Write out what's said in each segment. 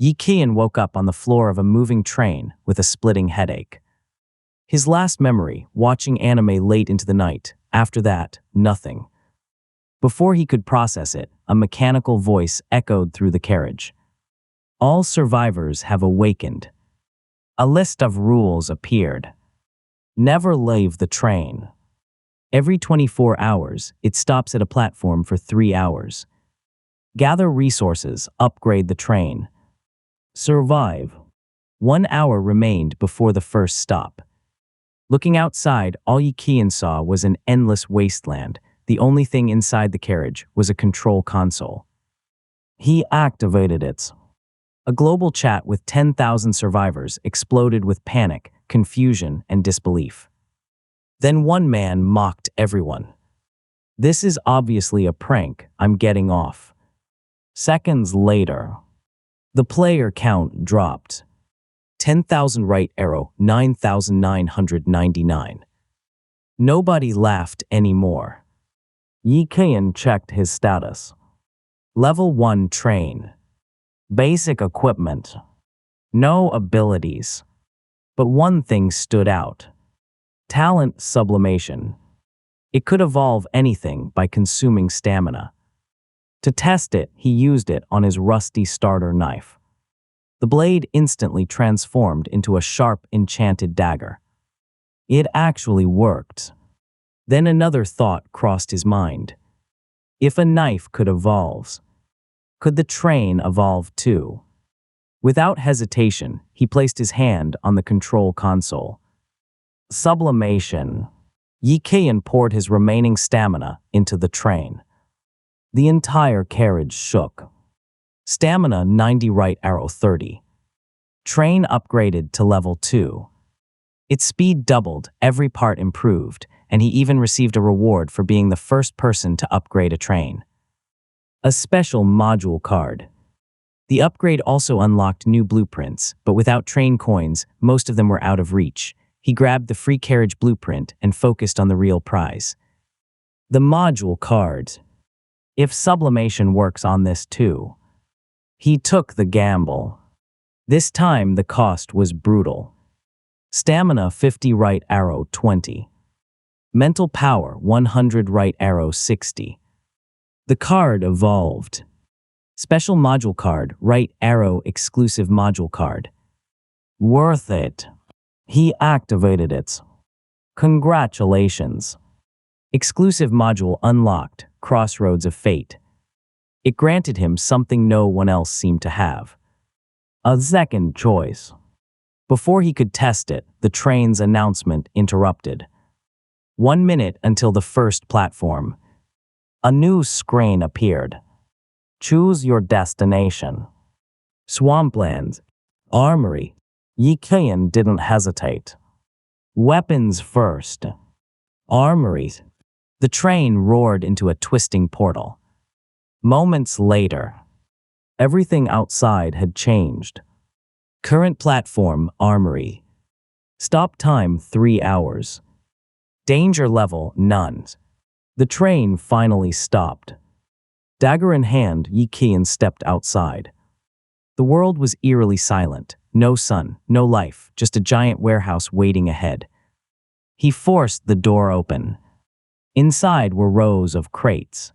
Qiyan woke up on the floor of a moving train with a splitting headache. His last memory, watching anime late into the night. After that, nothing. Before he could process it, a mechanical voice echoed through the carriage. All survivors have awakened. A list of rules appeared. Never leave the train. Every 24 hours, it stops at a platform for 3 hours. Gather resources, upgrade the train. Survive. 1 hour remained before the first stop. Looking outside, all Qiyan saw was an endless wasteland. The only thing inside the carriage was a control console. He activated it. A global chat with 10,000 survivors exploded with panic, confusion, and disbelief. Then one man mocked everyone. "This is obviously a prank, I'm getting off." Seconds later, the player count dropped. 10,000 right arrow, 9,999. Nobody laughed anymore. Qiyan checked his status. Level 1 train. Basic equipment. No abilities. But one thing stood out. Talent sublimation. It could evolve anything by consuming stamina. To test it, he used it on his rusty starter knife. The blade instantly transformed into a sharp, enchanted dagger. It actually worked. Then another thought crossed his mind. If a knife could evolve, could the train evolve too? Without hesitation, he placed his hand on the control console. Sublimation. Qiyan poured his remaining stamina into the train. The entire carriage shook. Stamina 90, right arrow 30. Train upgraded to level 2. Its speed doubled, every part improved, and he even received a reward for being the first person to upgrade a train. A special module card. The upgrade also unlocked new blueprints, but without train coins, most of them were out of reach. He grabbed the free carriage blueprint and focused on the real prize. The module card. If sublimation works on this too. He took the gamble. This time the cost was brutal. Stamina 50, right arrow 20. Mental power 100, right arrow 60. The card evolved. Special module card, right arrow exclusive module card. Worth it. He activated it. Congratulations. Exclusive module unlocked, Crossroads of Fate. It granted him something no one else seemed to have. A second choice. Before he could test it, the train's announcement interrupted. 1 minute until the first platform. A new screen appeared. Choose your destination. Swampland. Armory. Qiyan didn't hesitate. Weapons first. Armories. The train roared into a twisting portal. Moments later, everything outside had changed. Current platform, armory. Stop time 3 hours. Danger level, none. The train finally stopped. Dagger in hand, Qiyan stepped outside. The world was eerily silent. No sun, no life, just a giant warehouse waiting ahead. He forced the door open. Inside were rows of crates.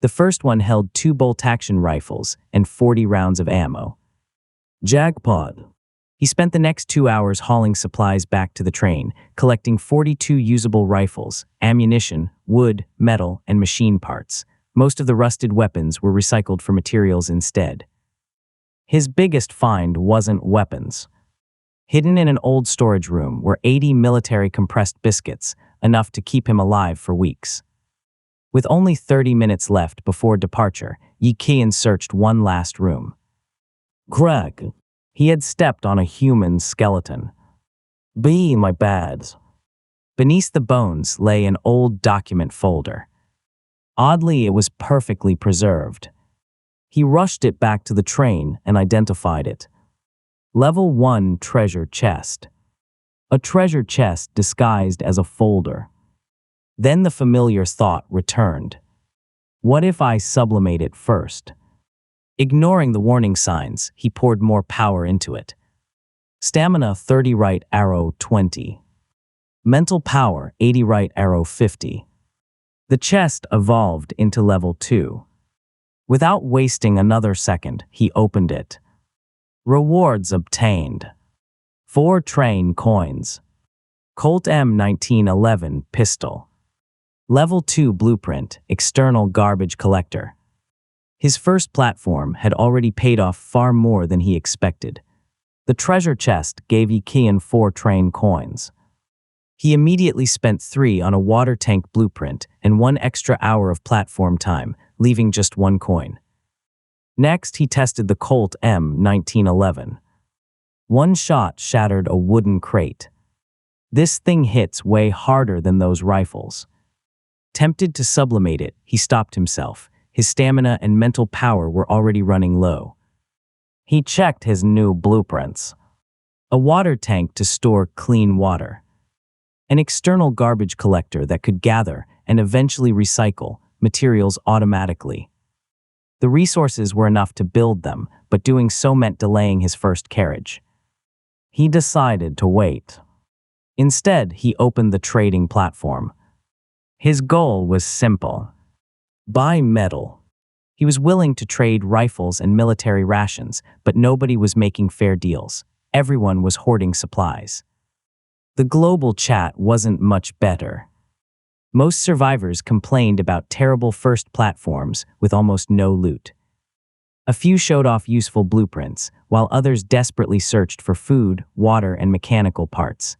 The first one held 2 bolt-action rifles and 40 rounds of ammo. Jackpot. He spent the next 2 hours hauling supplies back to the train, collecting 42 usable rifles, ammunition, wood, metal, and machine parts. Most of the rusted weapons were recycled for materials instead. His biggest find wasn't weapons. Hidden in an old storage room were 80 military compressed biscuits, enough to keep him alive for weeks. With only 30 minutes left before departure, Qiyan searched one last room. Greg. He had stepped on a human skeleton. Be my bad. Beneath the bones lay an old document folder. Oddly, it was perfectly preserved. He rushed it back to the train and identified it. Level 1 treasure chest. A treasure chest disguised as a folder. Then the familiar thought returned. What if I sublimate it first? Ignoring the warning signs, he poured more power into it. Stamina 30 right arrow 20. Mental power 80 right arrow 50. The chest evolved into level 2. Without wasting another second, he opened it. Rewards obtained. 4 train coins. Colt M1911 pistol. Level 2 blueprint, external garbage collector. His first platform had already paid off far more than he expected. The treasure chest gave Qiyan 4 train coins. He immediately spent 3 on a water tank blueprint and 1 extra hour of platform time, leaving just 1 coin. Next, he tested the Colt M1911. One shot shattered a wooden crate. This thing hits way harder than those rifles. Tempted to sublimate it, he stopped himself. His stamina and mental power were already running low. He checked his new blueprints. A water tank to store clean water. An external garbage collector that could gather and eventually recycle materials automatically. The resources were enough to build them, but doing so meant delaying his first carriage. He decided to wait. Instead, he opened the trading platform. His goal was simple. Buy metal. He was willing to trade rifles and military rations, but nobody was making fair deals. Everyone was hoarding supplies. The global chat wasn't much better. Most survivors complained about terrible first platforms with almost no loot. A few showed off useful blueprints, while others desperately searched for food, water, and mechanical parts.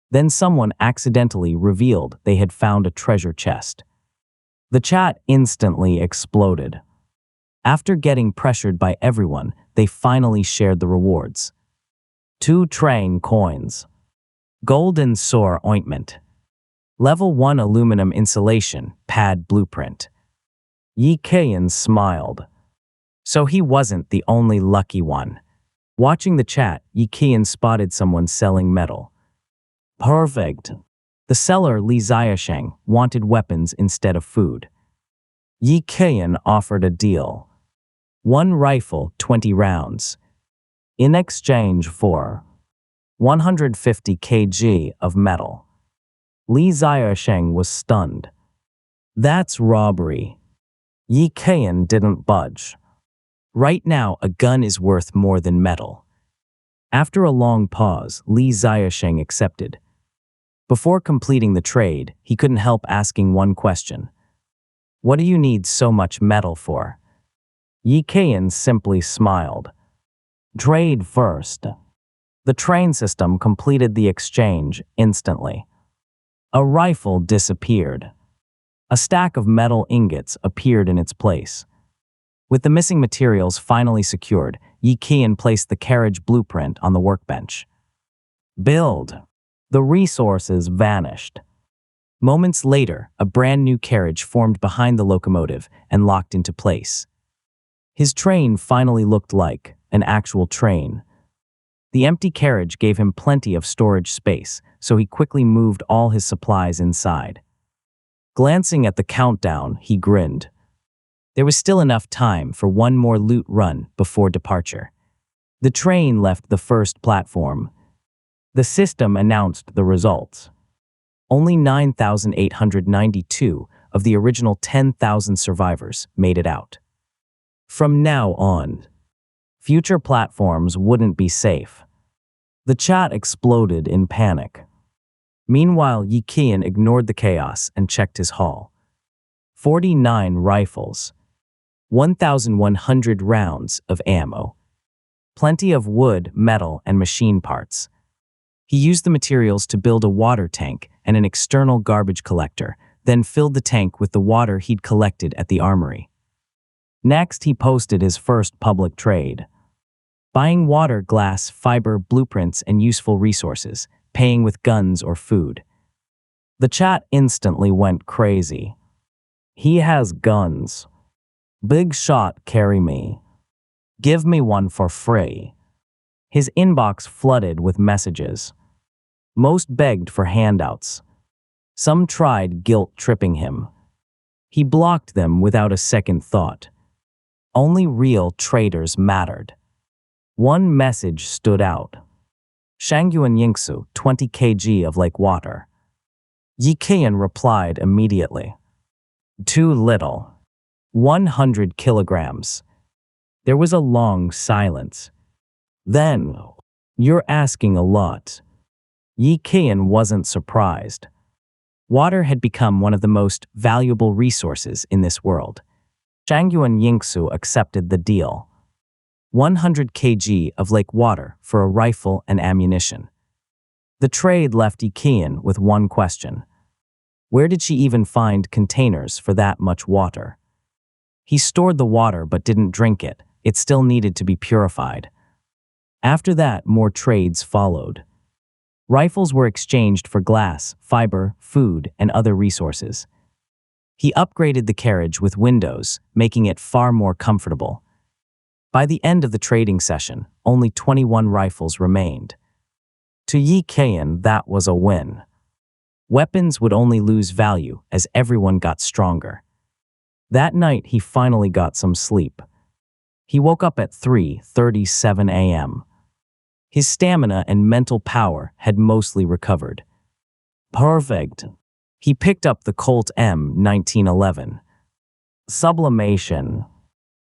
Then someone accidentally revealed they had found a treasure chest. The chat instantly exploded. After getting pressured by everyone, they finally shared the rewards. 2 train coins. Golden sore ointment. Level 1 aluminum insulation, pad blueprint. Qiyan smiled. So he wasn't the only lucky one. Watching the chat, Qiyan spotted someone selling metal. Perfect. The seller, Li Xiaosheng, wanted weapons instead of food. Qiyan offered a deal. 1 rifle, 20 rounds. In exchange for 150 kg of metal. Li Xiaosheng was stunned. That's robbery. Qiyan didn't budge. Right now, a gun is worth more than metal. After a long pause, Li Xiaosheng accepted. Before completing the trade, he couldn't help asking one question. What do you need so much metal for? Qiyan simply smiled. Trade first. The train system completed the exchange instantly. A rifle disappeared. A stack of metal ingots appeared in its place. With the missing materials finally secured, Qiyan placed the carriage blueprint on the workbench. Build. The resources vanished. Moments later, a brand new carriage formed behind the locomotive and locked into place. His train finally looked like an actual train. The empty carriage gave him plenty of storage space, so he quickly moved all his supplies inside. Glancing at the countdown, he grinned. There was still enough time for one more loot run before departure. The train left the first platform. The system announced the results. Only 9,892 of the original 10,000 survivors made it out. From now on, future platforms wouldn't be safe. The chat exploded in panic. Meanwhile, Qiyan ignored the chaos and checked his haul. 49 rifles. 1,100 rounds of ammo. Plenty of wood, metal, and machine parts. He used the materials to build a water tank and an external garbage collector, then filled the tank with the water he'd collected at the armory. Next, he posted his first public trade. Buying water, glass, fiber, blueprints, and useful resources, paying with guns or food. The chat instantly went crazy. He has guns. Big shot, carry me. Give me one for free. His inbox flooded with messages. Most begged for handouts. Some tried guilt-tripping him. He blocked them without a second thought. Only real traders mattered. One message stood out. Shangyuan Yingsu, 20 kg of lake water. Qiyan replied immediately. Too little. 100 kilograms. There was a long silence. Then, you're asking a lot. Qiyan wasn't surprised. Water had become one of the most valuable resources in this world. Shangyuan Yingsu accepted the deal. 100 kg of lake water for a rifle and ammunition. The trade left Qiyan with one question. Where did she even find containers for that much water? He stored the water but didn't drink it. It still needed to be purified. After that, more trades followed. Rifles were exchanged for glass, fiber, food, and other resources. He upgraded the carriage with windows, making it far more comfortable. By the end of the trading session, only 21 rifles remained. To Qiyan, that was a win. Weapons would only lose value as everyone got stronger. That night, he finally got some sleep. He woke up at 3:37 a.m. His stamina and mental power had mostly recovered. Perfect. He picked up the Colt M1911. Sublimation.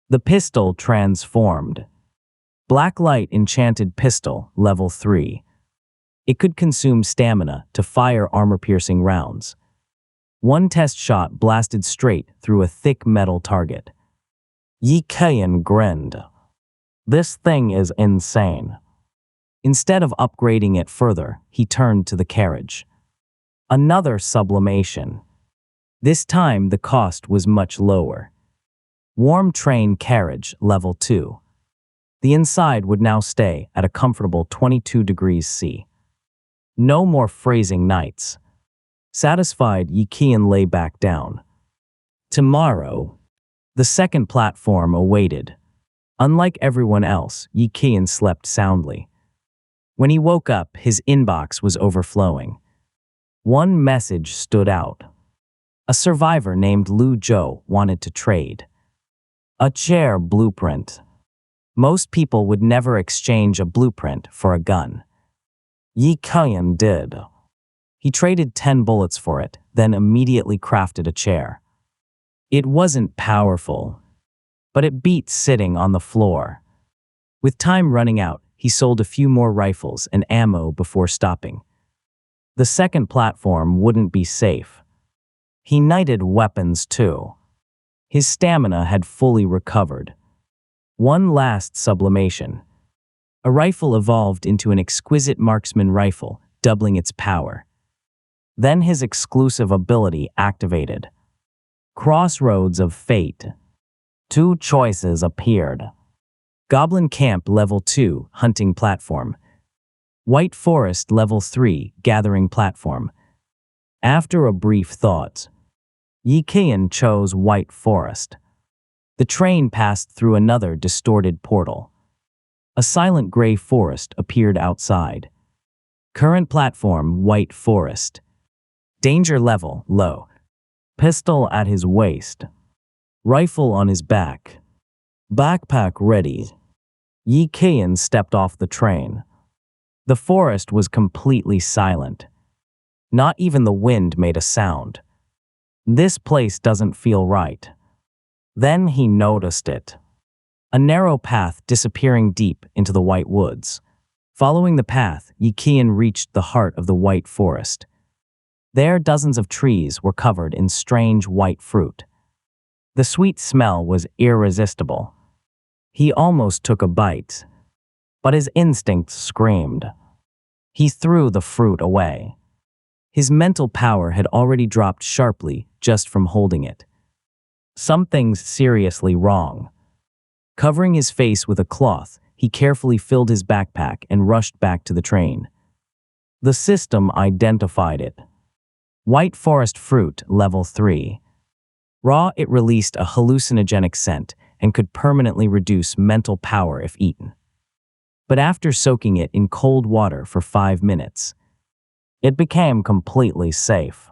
The pistol transformed. Blacklight enchanted pistol, level 3. It could consume stamina to fire armor-piercing rounds. One test shot blasted straight through a thick metal target. Qiyan grinned. This thing is insane. Instead of upgrading it further, he turned to the carriage. Another sublimation. This time the cost was much lower. Warm train carriage, level 2. The inside would now stay at a comfortable 22 degrees C. No more freezing nights. Satisfied, Qiyan lay back down. Tomorrow, the second platform awaited. Unlike everyone else, Qiyan slept soundly. When he woke up, his inbox was overflowing. One message stood out. A survivor named Lu Zhou wanted to trade. A chair blueprint. Most people would never exchange a blueprint for a gun. Qiyan did. He traded 10 bullets for it, then immediately crafted a chair. It wasn't powerful, but it beat sitting on the floor. With time running out, he sold a few more rifles and ammo before stopping. The second platform wouldn't be safe. He knighted weapons too. His stamina had fully recovered. One last sublimation. A rifle evolved into an exquisite marksman rifle, doubling its power. Then his exclusive ability activated. Crossroads of Fate. 2 choices appeared. Goblin Camp Level 2, Hunting Platform. White Forest Level 3, Gathering Platform. After a brief thought, Qiyan chose White Forest. The train passed through another distorted portal. A silent gray forest appeared outside. Current platform, White Forest. Danger level, low. Pistol at his waist. Rifle on his back. Backpack ready. Qiyan stepped off the train. The forest was completely silent. Not even the wind made a sound. This place doesn't feel right. Then he noticed it. A narrow path disappearing deep into the white woods. Following the path, Qiyan reached the heart of the white forest. There, dozens of trees were covered in strange white fruit. The sweet smell was irresistible. He almost took a bite, but his instincts screamed. He threw the fruit away. His mental power had already dropped sharply just from holding it. Something's seriously wrong. Covering his face with a cloth, he carefully filled his backpack and rushed back to the train. The system identified it. White forest fruit, level 3. Raw, it released a hallucinogenic scent and could permanently reduce mental power if eaten. But after soaking it in cold water for 5 minutes, it became completely safe.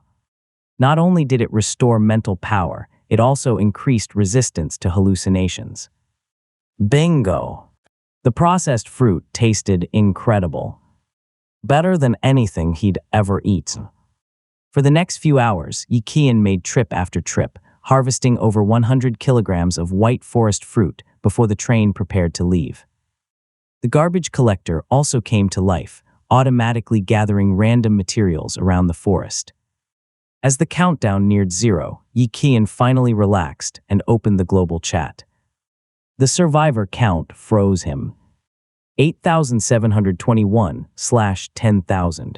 Not only did it restore mental power, it also increased resistance to hallucinations. Bingo! The processed fruit tasted incredible. Better than anything he'd ever eaten. For the next few hours, Qiyan made trip after trip, harvesting over 100 kilograms of white forest fruit before the train prepared to leave. The garbage collector also came to life, automatically gathering random materials around the forest. As the countdown neared 0, Qiyan finally relaxed and opened the global chat. The survivor count froze him. 8,721/10,000.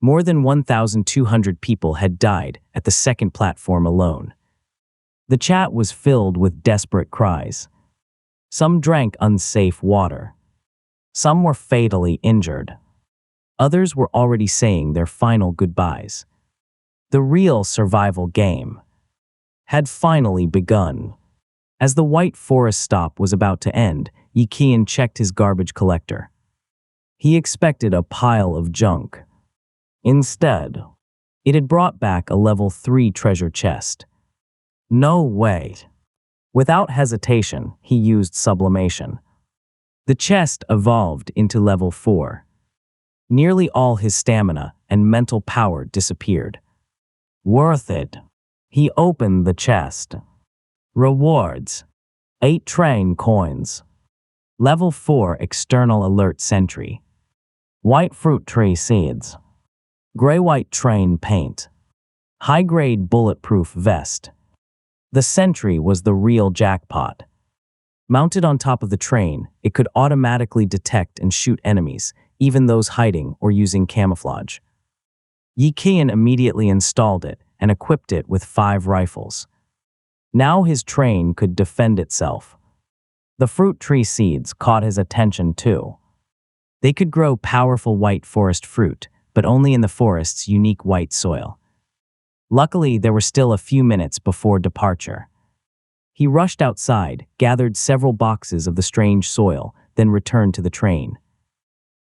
More than 1,200 people had died at the second platform alone. The chat was filled with desperate cries. Some drank unsafe water. Some were fatally injured. Others were already saying their final goodbyes. The real survival game had finally begun. As the white forest stop was about to end, Qiyan checked his garbage collector. He expected a pile of junk. Instead, it had brought back a level 3 treasure chest. No way. Without hesitation, he used sublimation. The chest evolved into level 4. Nearly all his stamina and mental power disappeared. Worth it. He opened the chest. Rewards. 8 train coins. Level 4 external alert sentry. White fruit tree seeds. Gray-white train paint. High-grade bulletproof vest. The sentry was the real jackpot. Mounted on top of the train, it could automatically detect and shoot enemies, even those hiding or using camouflage. Qiyan immediately installed it and equipped it with 5 rifles. Now his train could defend itself. The fruit tree seeds caught his attention too. They could grow powerful white forest fruit, but only in the forest's unique white soil. Luckily, there were still a few minutes before departure. He rushed outside, gathered several boxes of the strange soil, then returned to the train.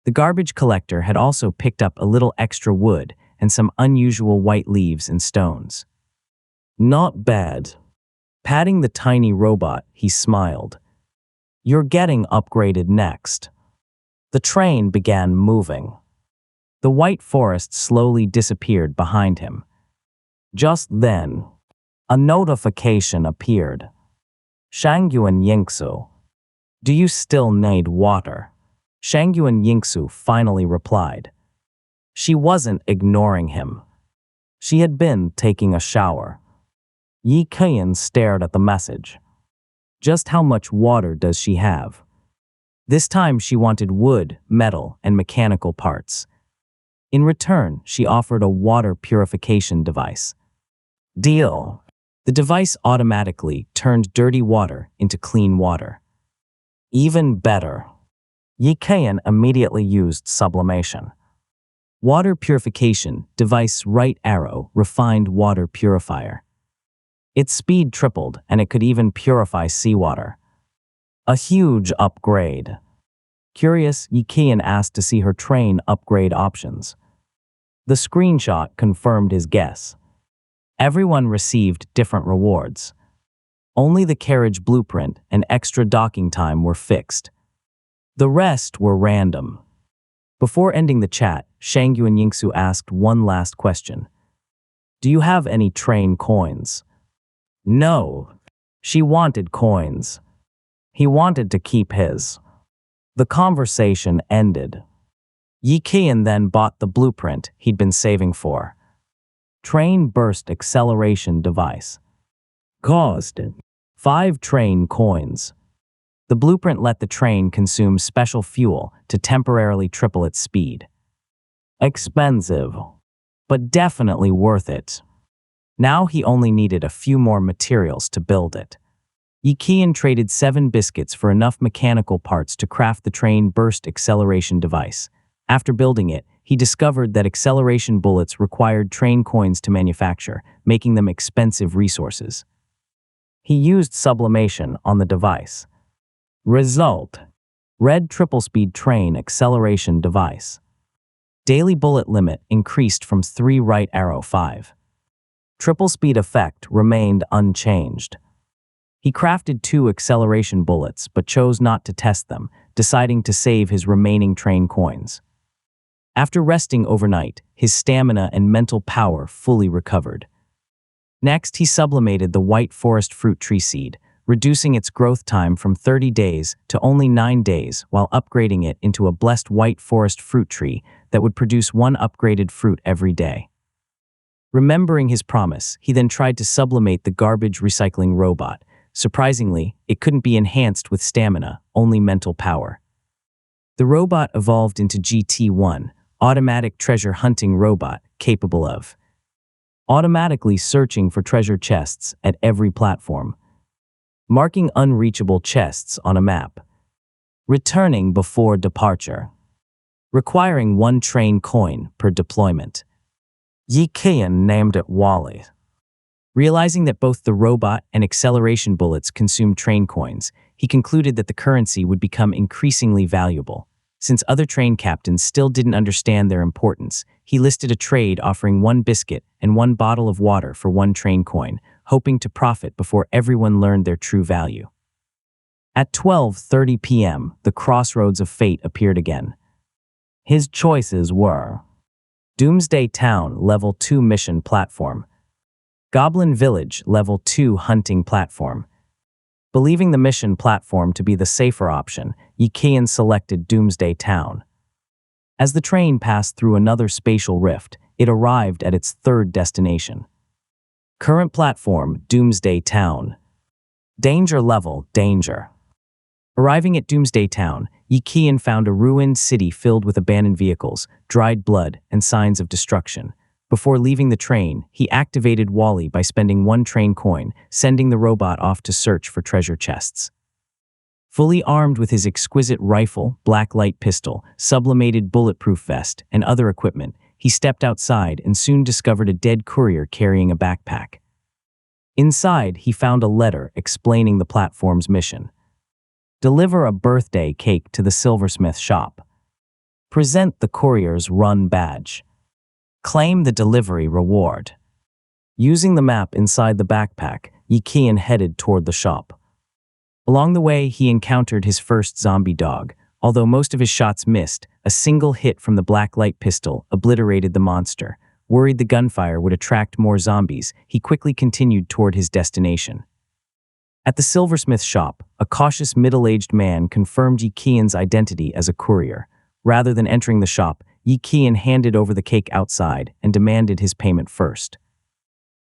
The garbage collector had also picked up a little extra wood and some unusual white leaves and stones. Not bad. Patting the tiny robot, he smiled. You're getting upgraded next. The train began moving. The white forest slowly disappeared behind him. Just then, a notification appeared. Shangyuan Yingsu. Do you still need water? Shangyuan Yingsu finally replied. She wasn't ignoring him. She had been taking a shower. Qiyan stared at the message. Just how much water does she have? This time she wanted wood, metal, and mechanical parts. In return, she offered a water purification device. Deal. The device automatically turned dirty water into clean water. Even better. Qiyan immediately used sublimation. Water purification device right arrow refined water purifier. Its speed tripled and it could even purify seawater. A huge upgrade. Curious, Qiyan asked to see her train upgrade options. The screenshot confirmed his guess. Everyone received different rewards. Only the carriage blueprint and extra docking time were fixed. The rest were random. Before ending the chat, Shangyuan Yingsu asked one last question. Do you have any train coins? No. She wanted coins. He wanted to keep his. The conversation ended. Qiyan then bought the blueprint he'd been saving for. Train burst acceleration device. Cost 5 train coins. The blueprint let the train consume special fuel to temporarily triple its speed. Expensive, but definitely worth it. Now he only needed a few more materials to build it. Qiyan traded 7 biscuits for enough mechanical parts to craft the train burst acceleration device. After building it, he discovered that acceleration bullets required train coins to manufacture, making them expensive resources. He used sublimation on the device. Result: red triple-speed train acceleration device. Daily bullet limit increased from 3 right arrow 5. Triple speed effect remained unchanged. He crafted 2 acceleration bullets but chose not to test them, deciding to save his remaining train coins. After resting overnight, his stamina and mental power fully recovered. Next, he sublimated the white forest fruit tree seed, reducing its growth time from 30 days to only 9 days while upgrading it into a blessed white forest fruit tree that would produce 1 upgraded fruit every day. Remembering his promise, he then tried to sublimate the garbage recycling robot. Surprisingly, it couldn't be enhanced with stamina, only mental power. The robot evolved into GT-1, automatic treasure hunting robot capable of automatically searching for treasure chests at every platform, marking unreachable chests on a map, returning before departure, requiring 1 train coin per deployment. Qiyan named it Wally. Realizing that both the robot and acceleration bullets consumed train coins, he concluded that the currency would become increasingly valuable. Since other train captains still didn't understand their importance, he listed a trade offering 1 biscuit and 1 bottle of water for 1 train coin, hoping to profit before everyone learned their true value. At 12:30 p.m., the crossroads of fate appeared again. His choices were Doomsday Town Level 2 Mission Platform, Goblin Village Level 2 Hunting Platform. Believing the mission platform to be the safer option, Qiyan selected Doomsday Town. As the train passed through another spatial rift, it arrived at its 3rd destination. Current platform, Doomsday Town. Danger level, danger. Arriving at Doomsday Town, Qiyan found a ruined city filled with abandoned vehicles, dried blood, and signs of destruction. Before leaving the train, he activated Wally by spending 1 train coin, sending the robot off to search for treasure chests. Fully armed with his exquisite rifle, black light pistol, sublimated bulletproof vest, and other equipment, he stepped outside and soon discovered a dead courier carrying a backpack. Inside, he found a letter explaining the platform's mission. Deliver a birthday cake to the silversmith shop. Present the courier's run badge. Claim the delivery reward. Using the map inside the backpack, Qiyan headed toward the shop. Along the way, he encountered his first zombie dog. Although most of his shots missed, a single hit from the black light pistol obliterated the monster. Worried the gunfire would attract more zombies, he quickly continued toward his destination. At the silversmith shop, a cautious middle-aged man confirmed Qiyan's identity as a courier. Rather than entering the shop, Qiyan handed over the cake outside and demanded his payment first.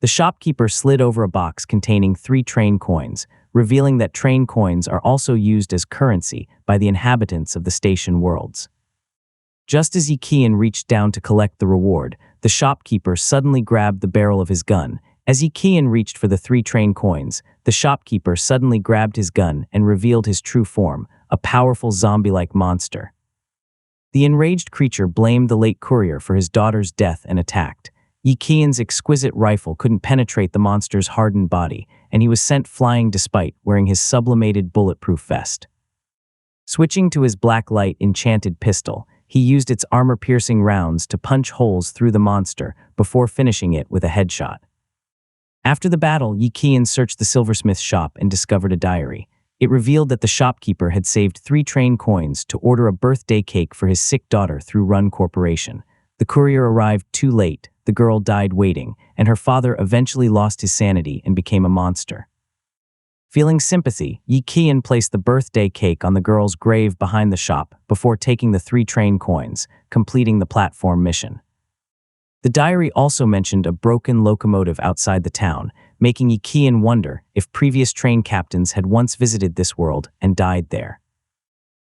The shopkeeper slid over a box containing 3 train coins, revealing that train coins are also used as currency by the inhabitants of the station worlds. Just as Qiyan reached down to collect the reward, the shopkeeper suddenly grabbed the barrel of his gun. As Qiyan reached for the 3 train coins, the shopkeeper suddenly grabbed his gun and revealed his true form, a powerful zombie-like monster. The enraged creature blamed the late courier for his daughter's death and attacked. Qiyan's exquisite rifle couldn't penetrate the monster's hardened body, and he was sent flying despite wearing his sublimated bulletproof vest. Switching to his black light enchanted pistol, he used its armor-piercing rounds to punch holes through the monster before finishing it with a headshot. After the battle, Qiyan searched the silversmith's shop and discovered a diary. It revealed that the shopkeeper had saved 3 train coins to order a birthday cake for his sick daughter through Run Corporation. The courier arrived too late, the girl died waiting, and her father eventually lost his sanity and became a monster. Feeling sympathy, Qiyan placed the birthday cake on the girl's grave behind the shop before taking the 3 train coins, completing the platform mission. The diary also mentioned a broken locomotive outside the town, making Qiyan wonder if previous train captains had once visited this world and died there.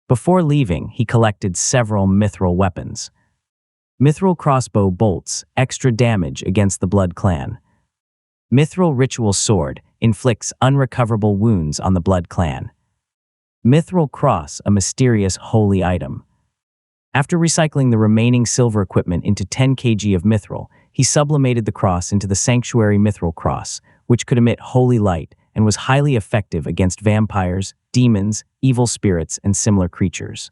Before leaving, he collected several mithril weapons. Mithril crossbow bolts, extra damage against the Blood Clan. Mithril ritual sword, inflicts unrecoverable wounds on the Blood Clan. Mithril cross, a mysterious holy item. After recycling the remaining silver equipment into 10 kg of mithril, he sublimated the cross into the Sanctuary Mithril Cross, which could emit holy light and was highly effective against vampires, demons, evil spirits, and similar creatures.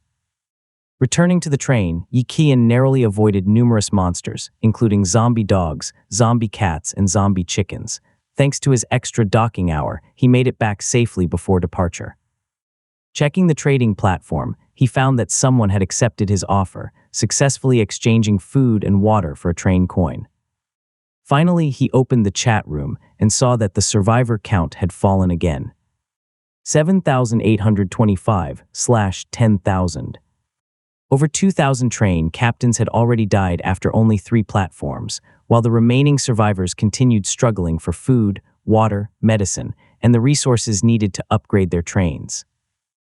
Returning to the train, Qiyan narrowly avoided numerous monsters, including zombie dogs, zombie cats, and zombie chickens. Thanks to his extra docking hour, he made it back safely before departure. Checking the trading platform, he found that someone had accepted his offer, successfully exchanging food and water for a train coin. Finally, he opened the chat room and saw that the survivor count had fallen again. 7,825/10,000. Over 2,000 train captains had already died after only 3 platforms, while the remaining survivors continued struggling for food, water, medicine, and the resources needed to upgrade their trains.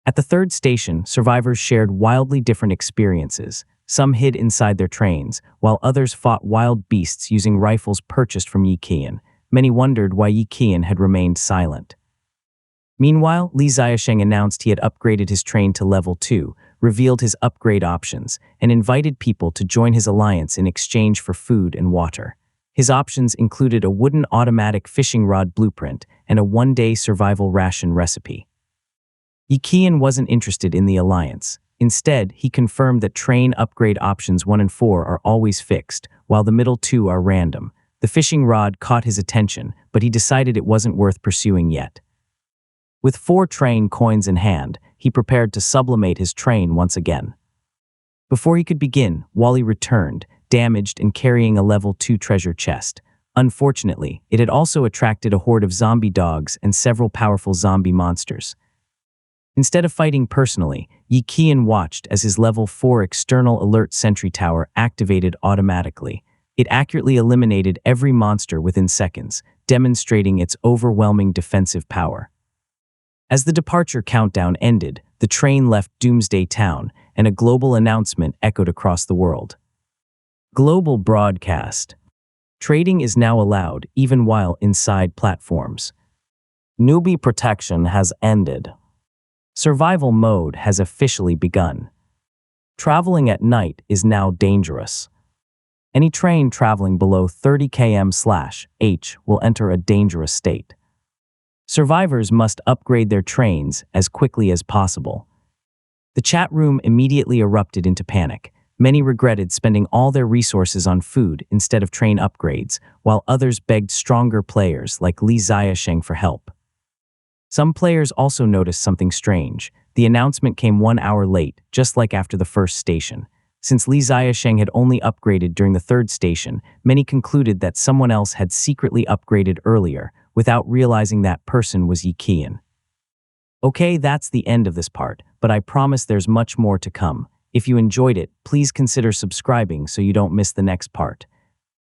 At the 3rd station, survivors shared wildly different experiences. Some hid inside their trains, while others fought wild beasts using rifles purchased from Qiyan. Many wondered why Qiyan had remained silent. Meanwhile, Li Ziasheng announced he had upgraded his train to level 2, revealed his upgrade options, and invited people to join his alliance in exchange for food and water. His options included a wooden automatic fishing rod blueprint and a 1-day survival ration recipe. Qiyan wasn't interested in the alliance. Instead, he confirmed that train upgrade options 1 and 4 are always fixed, while the middle 2 are random. The fishing rod caught his attention, but he decided it wasn't worth pursuing yet. With 4 train coins in hand, he prepared to sublimate his train once again. Before he could begin, Wally returned, damaged and carrying a level 2 treasure chest. Unfortunately, it had also attracted a horde of zombie dogs and several powerful zombie monsters. Instead of fighting personally, Qiyan watched as his level 4 external alert sentry tower activated automatically. It accurately eliminated every monster within seconds, demonstrating its overwhelming defensive power. As the departure countdown ended, the train left Doomsday Town, and a global announcement echoed across the world. Global broadcast. Trading is now allowed, even while inside platforms. Newbie protection has ended. Survival mode has officially begun. Traveling at night is now dangerous. Any train traveling below 30 km/h will enter a dangerous state. Survivors must upgrade their trains as quickly as possible. The chat room immediately erupted into panic. Many regretted spending all their resources on food instead of train upgrades, while others begged stronger players like Li Ziasheng for help. Some players also noticed something strange. The announcement came 1 hour late, just like after the 1st station. Since Li Ziasheng had only upgraded during the 3rd station, many concluded that someone else had secretly upgraded earlier, without realizing that person was Qiyan. Okay, that's the end of this part, but I promise there's much more to come. If you enjoyed it, please consider subscribing so you don't miss the next part.